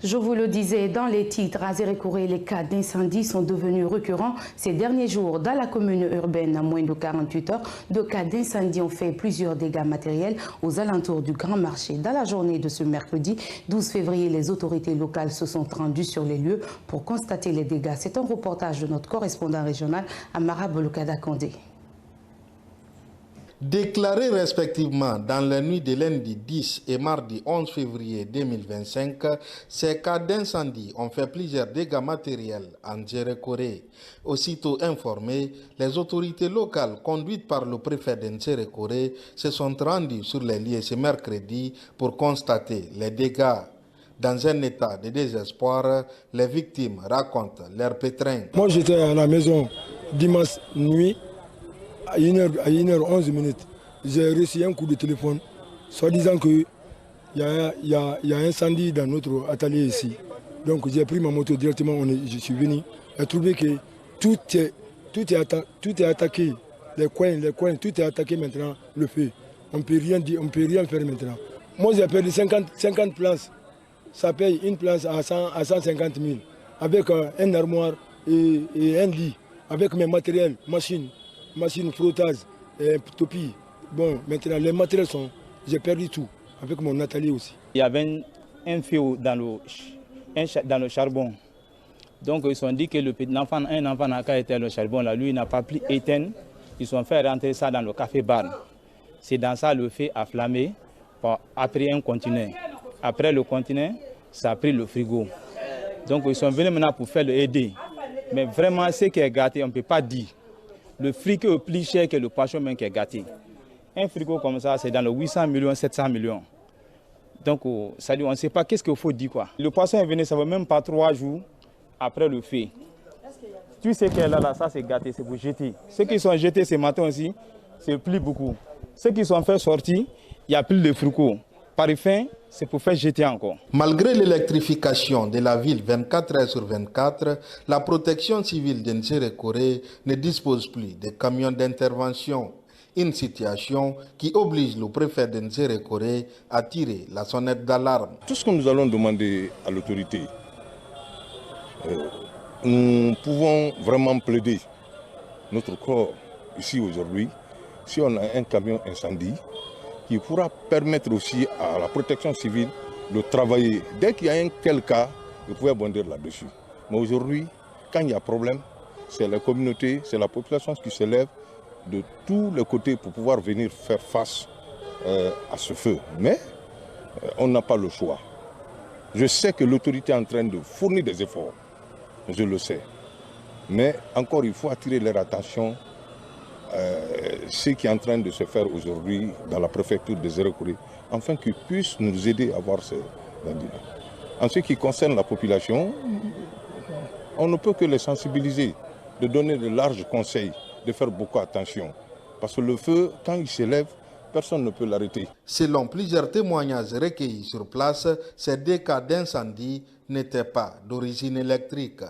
Je vous le disais dans les titres, à Zérékoré, les cas d'incendie sont devenus récurrents ces derniers jours. Dans la commune urbaine, à moins de 48 heures, deux cas d'incendie ont fait plusieurs dégâts matériels aux alentours du Grand Marché. Dans la journée de ce mercredi 12 février, les autorités locales se sont rendues sur les lieux pour constater les dégâts. C'est un reportage de notre correspondant régional, Amara Bolokada Kondé. Déclarés respectivement dans la nuit de lundi 10 et mardi 11 février 2025, ces cas d'incendie ont fait plusieurs dégâts matériels en Zérékoré. Aussitôt informés, les autorités locales conduites par le préfet de Zérékoré se sont rendues sur les lieux ce mercredi pour constater les dégâts. Dans un état de désespoir, les victimes racontent leur pétrin. Moi j'étais à la maison dimanche nuit. À 1h11, j'ai reçu un coup de téléphone, soit disant qu'il y a un incendie dans notre atelier ici. Donc j'ai pris ma moto directement, je suis venu. J'ai trouvé que tout est attaqué, les coins, tout est attaqué maintenant, le feu. On ne peut rien dire, on ne peut rien faire maintenant. Moi j'ai perdu 50 places, ça paye une place à 150 000, avec un armoire et un lit, avec mes matériels, machine frottage, topi. Bon, maintenant les matériels sont... J'ai perdu tout, avec mon atelier aussi. Il y avait un feu dans le charbon. Donc ils ont dit que un enfant n'a qu'à éteindre le charbon, là, lui il n'a pas pu éteindre. Ils ont fait rentrer ça dans le café-bar. C'est dans ça le feu a flammé, après un continent. Après le continent, ça a pris le frigo. Donc ils sont venus maintenant pour faire le aider. Mais vraiment ce qui est gâté, on ne peut pas dire. Le frigo est plus cher que le poisson même qui est gâté. Un frigo comme ça, c'est dans le 800 millions, 700 millions. Donc, on ne sait pas qu'est-ce qu'il faut dire. Quoi. Le poisson est venu, ça ne va même pas 3 jours après le feu. Tu sais que là, ça c'est gâté, c'est pour jeter. Ceux qui sont jetés ce matin aussi, c'est plus beaucoup. Ceux qui sont fait sortir, il n'y a plus de frigo. Par fin, c'est pour faire jeter encore. Malgré l'électrification de la ville 24 heures sur 24, la protection civile de Zérékoré ne dispose plus de camions d'intervention. Une situation qui oblige le préfet de Zérékoré à tirer la sonnette d'alarme. Tout ce que nous allons demander à l'autorité, nous pouvons vraiment plaider notre corps ici aujourd'hui, si on a un camion incendie, qui pourra permettre aussi à la protection civile de travailler. Dès qu'il y a un tel cas, vous pouvez bondir là-dessus. Mais aujourd'hui, quand il y a problème, c'est la communauté, c'est la population qui se lève de tous les côtés pour pouvoir venir faire face à ce feu. Mais on n'a pas le choix. Je sais que l'autorité est en train de fournir des efforts, je le sais. Mais encore, il faut attirer leur attention ce qui est en train de se faire aujourd'hui dans la préfecture de Zérékoré, afin qu'ils puissent nous aider à voir ce lundi. En ce qui concerne la population, on ne peut que les sensibiliser, de donner de larges conseils, de faire beaucoup attention. Parce que le feu, quand il s'élève, personne ne peut l'arrêter. Selon plusieurs témoignages recueillis sur place, ces deux cas d'incendie n'étaient pas d'origine électrique.